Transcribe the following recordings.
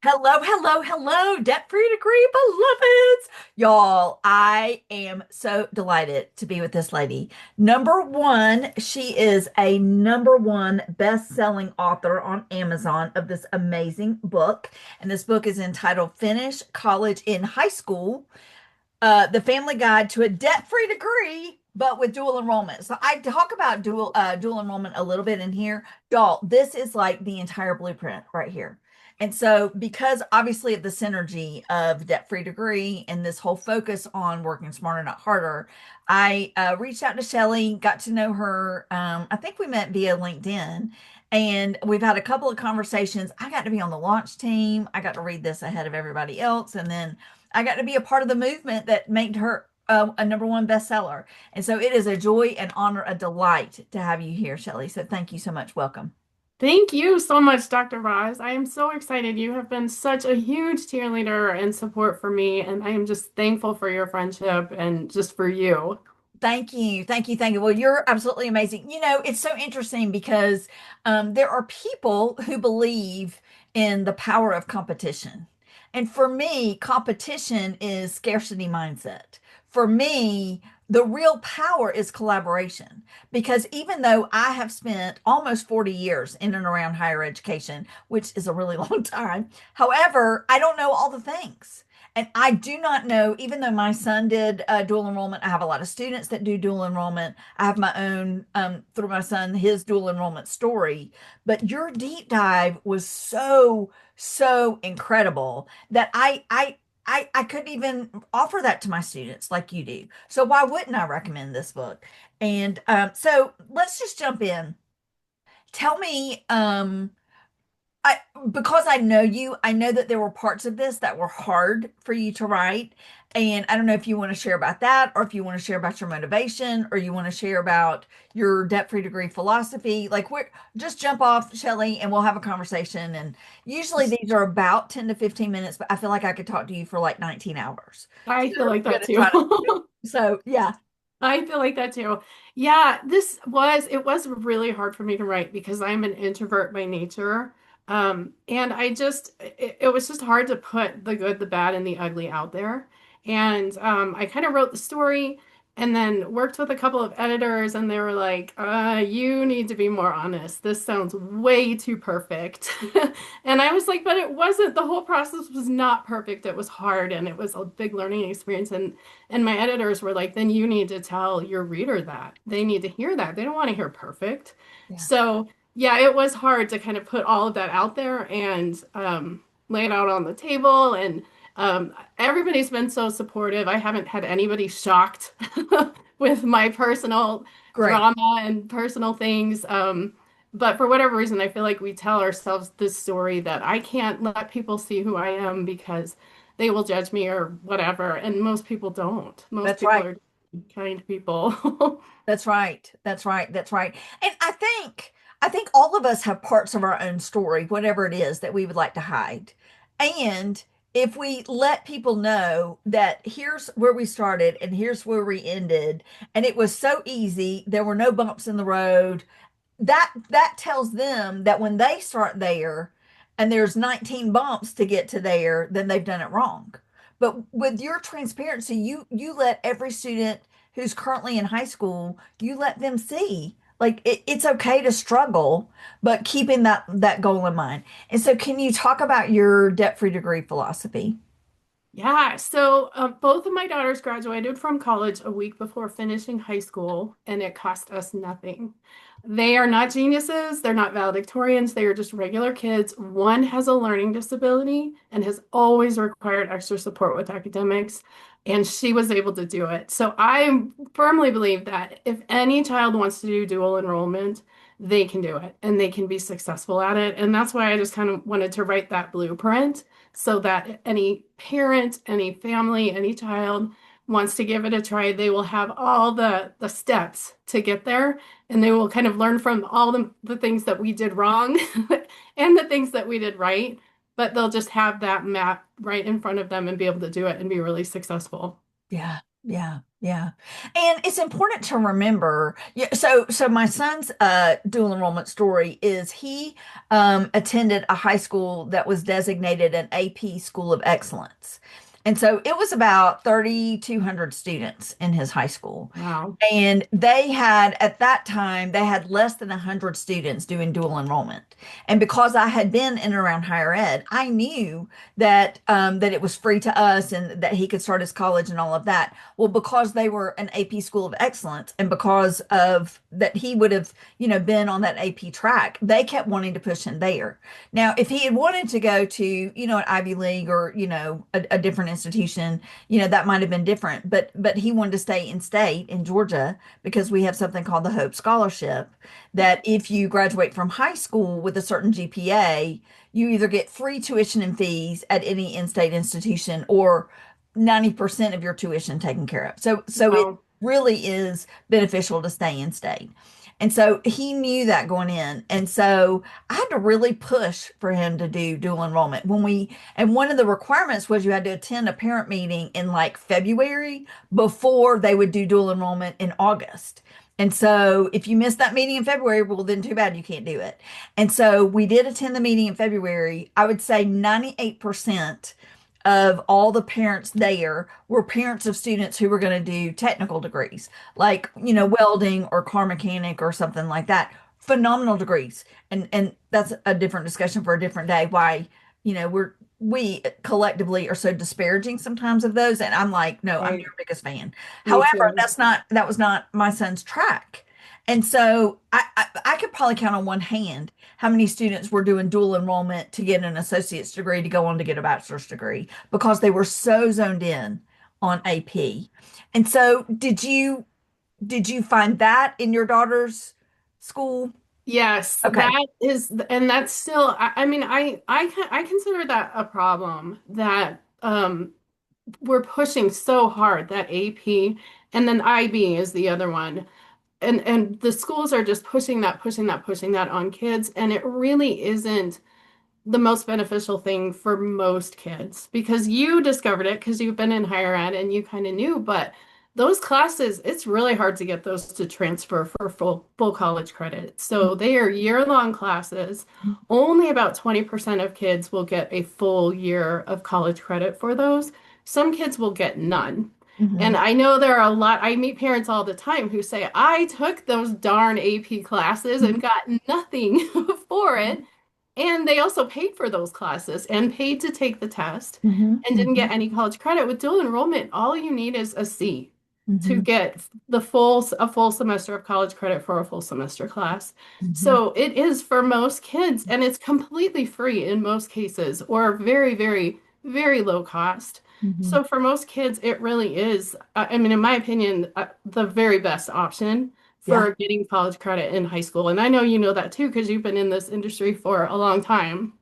Hello, hello, hello, debt-free degree beloveds. Y'all, I am so delighted to be with this lady. Number one, she is a number one best-selling author on Amazon of this amazing book. And this book is entitled Finish College in High School, The Family Guide to a Debt-Free Degree, but with dual enrollment. So I talk about dual enrollment a little bit in here. Y'all, this is like the entire blueprint right here. And so, because obviously of the synergy of debt-free degree and this whole focus on working smarter, not harder, I reached out to Shelley, got to know her. I think we met via LinkedIn, and we've had a couple of conversations. I got to be on the launch team. I got to read this ahead of everybody else, and then I got to be a part of the movement that made her a number one bestseller. And so it is a joy and honor, a delight to have you here, Shelley. So thank you so much. Welcome. Thank you so much, Dr. Roz. I am so excited. You have been such a huge cheerleader and support for me, and I am just thankful for your friendship and just for you. Thank you. Thank you. Thank you. Well, you're absolutely amazing. It's so interesting because there are people who believe in the power of competition. And for me, competition is scarcity mindset. For me, the real power is collaboration. Because even though I have spent almost 40 years in and around higher education, which is a really long time, however, I don't know all the things. And I do not know, even though my son did dual enrollment, I have a lot of students that do dual enrollment. I have my own, through my son, his dual enrollment story. But your deep dive was so, so incredible that I couldn't even offer that to my students like you do. So why wouldn't I recommend this book? And so let's just jump in. Tell me, I because I know you, I know that there were parts of this that were hard for you to write. And I don't know if you want to share about that, or if you want to share about your motivation, or you want to share about your debt-free degree philosophy. Like we're just jump off, Shelley, and we'll have a conversation. And usually these are about 10 to 15 minutes, but I feel like I could talk to you for like 19 hours. I So feel like we're that gonna too. try to, so yeah. I feel like that too. Yeah, it was really hard for me to write because I'm an introvert by nature. And it was just hard to put the good, the bad, and the ugly out there. And I kind of wrote the story and then worked with a couple of editors, and they were like, you need to be more honest. This sounds way too perfect. And I was like, but it wasn't. The whole process was not perfect. It was hard and it was a big learning experience. And my editors were like, then you need to tell your reader that. They need to hear that. They don't want to hear perfect. Yeah. So, yeah, it was hard to kind of put all of that out there and lay it out on the table. And everybody's been so supportive. I haven't had anybody shocked with my personal Great. drama and personal things. But for whatever reason, I feel like we tell ourselves this story that I can't let people see who I am because they will judge me or whatever. And most people don't. Most That's people right. are kind people. That's right. That's right. That's right. And I think all of us have parts of our own story, whatever it is that we would like to hide. And if we let people know that here's where we started and here's where we ended, and it was so easy, there were no bumps in the road, that tells them that when they start there and there's 19 bumps to get to there, then they've done it wrong. But with your transparency, you let every student who's currently in high school, you let them see like it's okay to struggle, but keeping that goal in mind. And so can you talk about your debt-free degree philosophy? Yeah, so both of my daughters graduated from college a week before finishing high school, and it cost us nothing. They are not geniuses, they're not valedictorians, they are just regular kids. One has a learning disability and has always required extra support with academics, and she was able to do it. So I firmly believe that if any child wants to do dual enrollment, they can do it and they can be successful at it. And that's why I just kind of wanted to write that blueprint so that any parent, any family, any child wants to give it a try, they will have all the steps to get there, and they will kind of learn from all the things that we did wrong and the things that we did right, but they'll just have that map right in front of them and be able to do it and be really successful. Yeah. Yeah, yeah. And it's important to remember. Yeah, so my son's dual enrollment story is he attended a high school that was designated an AP School of Excellence. And so it was about 3,200 students in his high school. Wow. And they had, at that time, they had less than 100 students doing dual enrollment. And because I had been in and around higher ed, I knew that it was free to us and that he could start his college and all of that. Well, because they were an AP School of Excellence and because of that he would have, been on that AP track, they kept wanting to push him there. Now, if he had wanted to go to, an Ivy League or, a different institution, that might have been different. But he wanted to stay in state in Georgia because we have something called the Hope Scholarship that if you graduate from high school with a certain GPA, you either get free tuition and fees at any in-state institution or 90% of your tuition taken care of. So it Wow. really is beneficial to stay in state. And so he knew that going in. And so I had to really push for him to do dual enrollment. And one of the requirements was you had to attend a parent meeting in like February before they would do dual enrollment in August. And so if you missed that meeting in February, well, then too bad you can't do it. And so we did attend the meeting in February. I would say 98% of all the parents there were parents of students who were going to do technical degrees, like, welding or car mechanic or something like that. Phenomenal degrees. And that's a different discussion for a different day, why, we collectively are so disparaging sometimes of those. And I'm like, no, I'm Right. your biggest fan. Me However, too. that was not my son's track. And so I could probably count on one hand how many students were doing dual enrollment to get an associate's degree to go on to get a bachelor's degree because they were so zoned in on AP. And so did you find that in your daughter's school? Yes, Okay. that is, and that's still, I mean, I consider that a problem that we're pushing so hard that AP and then IB is the other one. And the schools are just pushing that, pushing that, pushing that on kids, and it really isn't the most beneficial thing for most kids because you discovered it because you've been in higher ed and you kind of knew, but those classes, it's really hard to get those to transfer for full college credit. So they are year-long classes. Only about 20% of kids will get a full year of college credit for those. Some kids will get none. Mm-hmm. And I know there are a lot, I meet parents all the time who say, I took those darn AP classes and got nothing for it. And they also paid for those classes and paid to take the test Mm-hmm. and didn't Mm-hmm. get any college credit. With dual enrollment, all you need is a C to Mm-hmm. get a full semester of college credit for a full semester class. Mm-hmm. So it is for most kids, and it's completely free in most cases, or very, very, very low cost. Mm-hmm. So for most kids, it really is, I mean, in my opinion, the very best option Yeah. for getting college credit in high school. And I know you know that too, because you've been in this industry for a long time.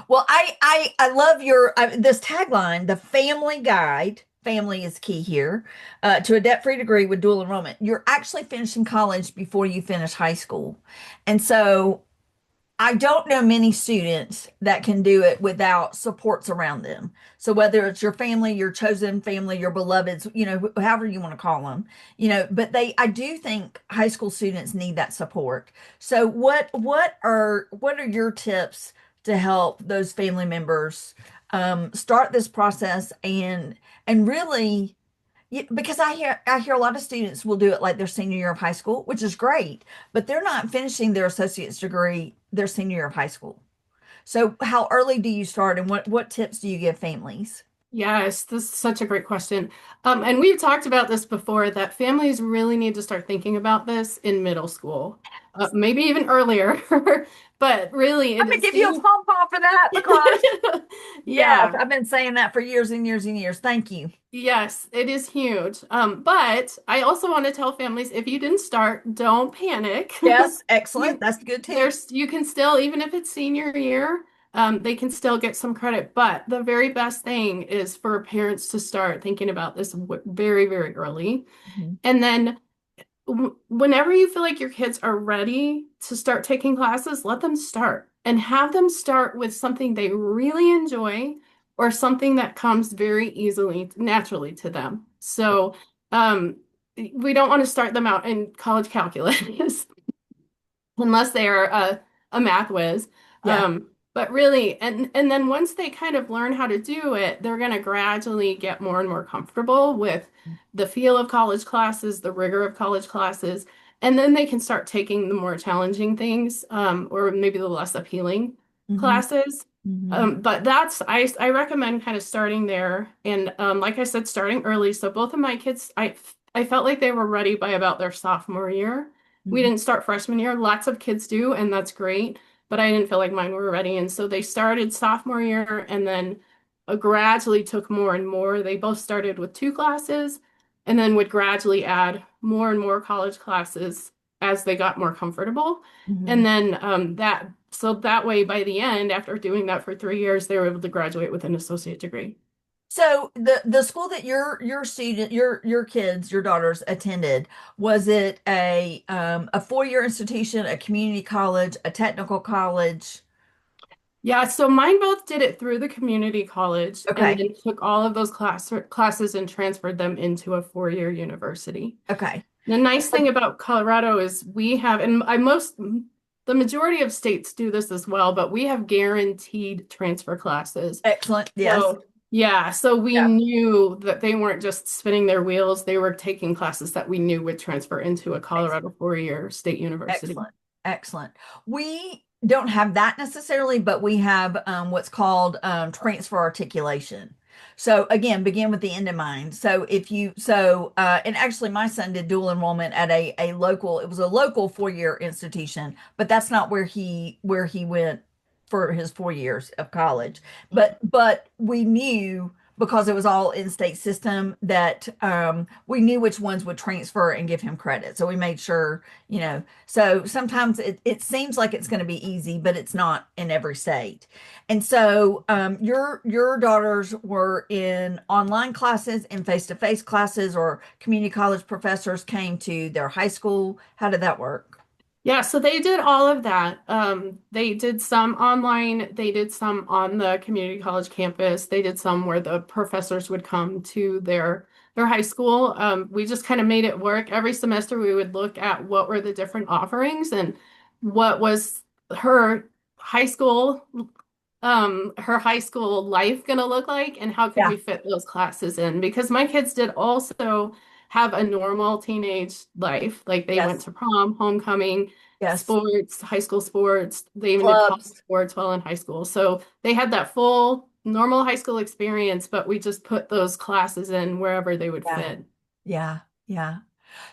Well, I love your this tagline, the family guide. Family is key here to a debt-free degree with dual enrollment. You're actually finishing college before you finish high school, and so I don't know many students that can do it without supports around them. So whether it's your family, your chosen family, your beloveds, however you want to call them, but I do think high school students need that support. So what are your tips to help those family members start this process and really yeah, because I hear a lot of students will do it like their senior year of high school, which is great, but they're not finishing their associate's degree their senior year of high school. So how early do you start and what tips do you give families? Yes, this is such a great question. And we've talked about this before that families really need to start thinking about this in middle school, maybe even earlier. But really, I'm it gonna is give you a seeing. pom pom for that because yes, Yeah. I've been saying that for years and years and years. Thank you. Yes, it is huge. But I also want to tell families if you didn't start, don't panic. Yes, excellent. You That's good too. you can still, even if it's senior year, they can still get some credit. But the very best thing is for parents to start thinking about this very, very early. Mhm. And then whenever you feel like your kids are ready to start taking classes, let them start and have them start with something they really enjoy or something that comes very easily, naturally to them. So um, we don't want to start them out in college calculus unless they are a math whiz. Yeah. But really, and then once they kind of learn how to do it, they're going to gradually get more and more comfortable with the feel of college classes, the rigor of college classes, and then they can start taking the more challenging things, or maybe the less appealing Hmm. classes. Hmm. But I recommend kind of starting there, and like I said, starting early. So both of my kids, I felt like they were ready by about their sophomore year. We Hmm. didn't start freshman year. Lots of kids do, and that's great. But I didn't feel like mine were ready. And so they started sophomore year and then gradually took more and more. They both started with two classes and then would gradually add more and more college classes as they got more comfortable. And Hmm. then so that way by the end, after doing that for 3 years, they were able to graduate with an associate degree. So the school that your kids, your daughters attended, was it a 4-year institution, a community college, a technical college? Yeah, so mine both did it through the community college and Okay. then took all of those classes and transferred them into a 4-year university. Okay. The nice thing about Colorado is we have, and the majority of states do this as well, but we have guaranteed transfer classes. Excellent. Yes. So, yeah, so we Yeah. knew that they weren't just spinning their wheels, they were taking classes that we knew would transfer into a Colorado 4-year state university. Excellent. Excellent. We don't have that necessarily, but we have what's called transfer articulation. So again, begin with the end in mind. So and actually my son did dual enrollment at a local, it was a local 4-year institution, but that's not where he went for his 4 years of college. But we knew because it was all in-state system that we knew which ones would transfer and give him credit. So we made sure, so sometimes it seems like it's going to be easy, but it's not in every state. And so your daughters were in online classes, in face-to-face classes, or community college professors came to their high school. How did that work? Yeah, so they did all of that. They did some online, they did some on the community college campus. They did some where the professors would come to their high school. We just kind of made it work. Every semester we would look at what were the different offerings and what was her high school her high school life going to look like and how could Yeah. we fit those classes in? Because my kids did also have a normal teenage life. Like they went Yes. to prom, homecoming, Yes. sports, high school sports. They even did college Clubs. sports while in high school. So they had that full normal high school experience, but we just put those classes in wherever they would Yeah. fit. Yeah. Yeah.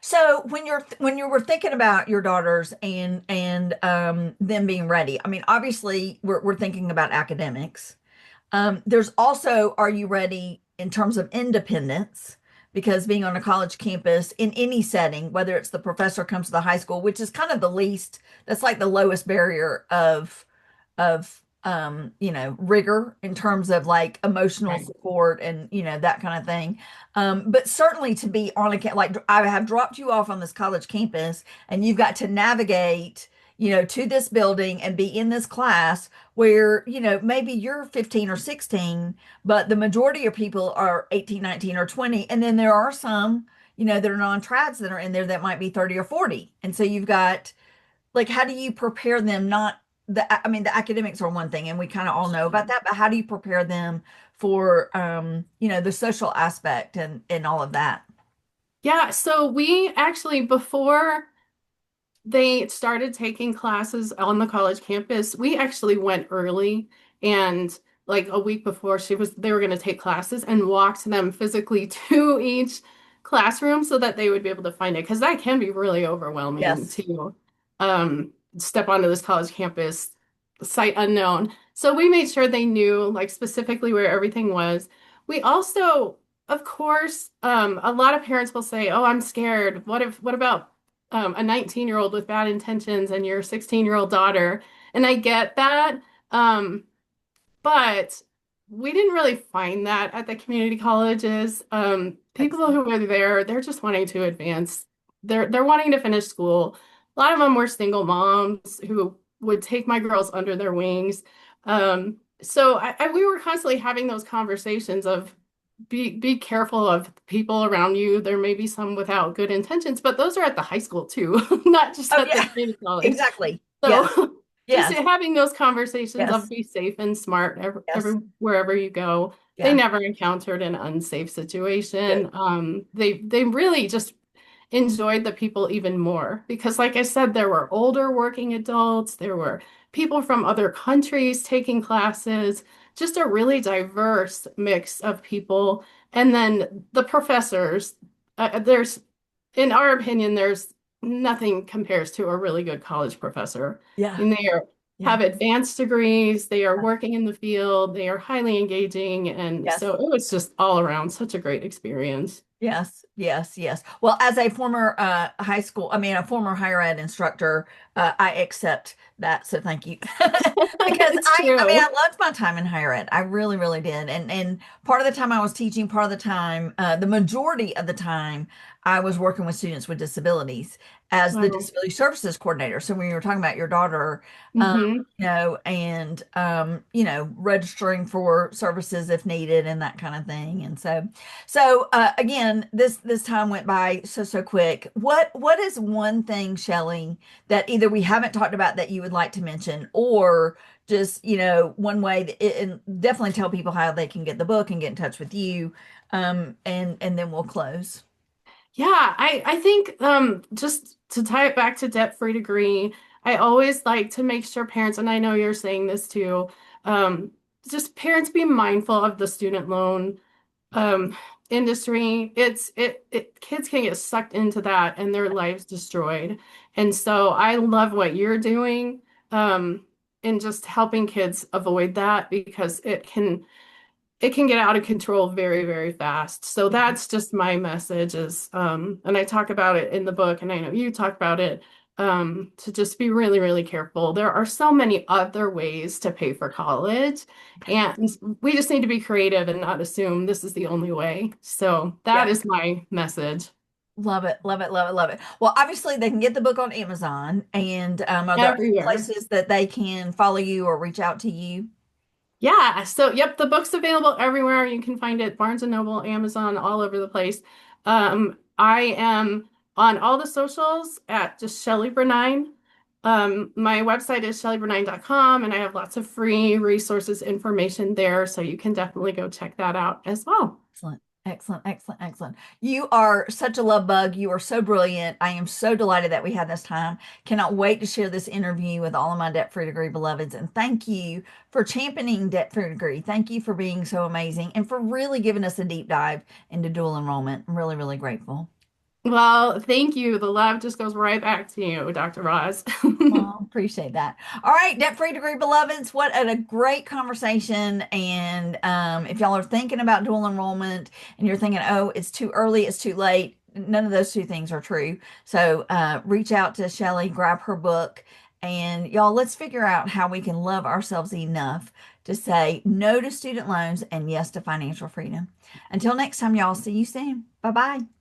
So when you were thinking about your daughters and them being ready, I mean, obviously we're thinking about academics. There's also, are you ready in terms of independence? Because being on a college campus in any setting, whether it's the professor comes to the high school, which is kind of the least, that's like the lowest barrier of rigor in terms of like emotional Right. support and that kind of thing. But certainly to be on like I have dropped you off on this college campus and you've got to navigate to this building and be in this class where maybe you're 15 or 16, but the majority of people are 18, 19, or 20, and then there are some that are non-trads that are in there that might be 30 or 40. And so you've got, like, how do you prepare them? Not I mean, the academics are one thing, and we kind of all know about that, but how do you prepare them for the social aspect and all of that? Yeah, so we actually, before they started taking classes on the college campus, we actually went early and like a week before they were going to take classes and walked them physically to each classroom so that they would be able to find it because that can be really overwhelming Yes. to step onto this college campus site unknown. So we made sure they knew like specifically where everything was. We also, of course, a lot of parents will say, "Oh, I'm scared. What about a 19-year-old with bad intentions and your 16-year-old daughter?" And I get that. But we didn't really find that at the community colleges. People Excellent. who were there, they're just wanting to advance. They're wanting to finish school. A lot of them were single moms who would take my girls under their wings. So we were constantly having those conversations of be careful of people around you. There may be some without good intentions, but those are at the high school too, not just Oh at the yeah, community college. exactly. Yes, So just yes, having those conversations of yes, be safe and smart yes, wherever you go. They yeah, never encountered an unsafe good. situation. They really just enjoyed the people even more because, like I said, there were older working adults, there were people from other countries taking classes, just a really diverse mix of people. And then the professors, in our opinion, there's nothing compares to a really good college professor. Yeah, And yeah, have advanced degrees, they are working in the field, they are highly engaging. And yes. so it was just all around such a great experience. Yes, yes, yes. Well, as a former a former higher ed instructor, I accept that. So thank you. Because It's I true. loved my time in higher ed. I really, really did. And part of the time I was teaching, part of the time, the majority of the time, I was working with students with disabilities as the Wow. disability services coordinator. So when you were talking about your daughter, um, Hmm. and registering for services if needed and that kind of thing. And so again, this time went by so quick. What is one thing, Shelley, that either we haven't talked about that you would like to mention, or just one way and definitely tell people how they can get the book and get in touch with you, and then we'll close. Yeah, I think just to tie it back to debt-free degree, I always like to make sure parents, and I know you're saying this too, um, just parents be mindful of the student loan um industry. It kids can get sucked into that and their lives destroyed. And so I love what you're doing in just helping kids avoid that because it can get out of control very, very fast. So that's just my message is, and I talk about it in the book, and I know you talk about it, to just be really, really careful. There are so many other ways to pay for college, and we just need to be creative and not assume this is the only way. So that Yep. is my message. Love it, love it, love it, love it. Well, obviously they can get the book on Amazon, and are there other Everywhere. places that they can follow you or reach out to you? Yeah, so yep, the book's available everywhere. You can find it Barnes and Noble, Amazon, all over the place. I am on all the socials at just Shelley Branine. My website is shelleybranine.com, and I have lots of free resources, information there, so you can definitely go check that out as well. Excellent. Excellent, excellent, excellent. You are such a love bug. You are so brilliant. I am so delighted that we had this time. Cannot wait to share this interview with all of my debt free degree beloveds. And thank you for championing debt free degree. Thank you for being so amazing and for really giving us a deep dive into dual enrollment. I'm really, really grateful. Well, thank you. The love just goes right back to you, Dr. Roz. Well, appreciate that. All right, debt free degree beloveds, what a great conversation. And if y'all are thinking about dual enrollment and you're thinking, oh, it's too early, it's too late, none of those two things are true. So reach out to Shelley, grab her book, and y'all, let's figure out how we can love ourselves enough to say no to student loans and yes to financial freedom. Until next time, y'all, see you soon. Bye bye.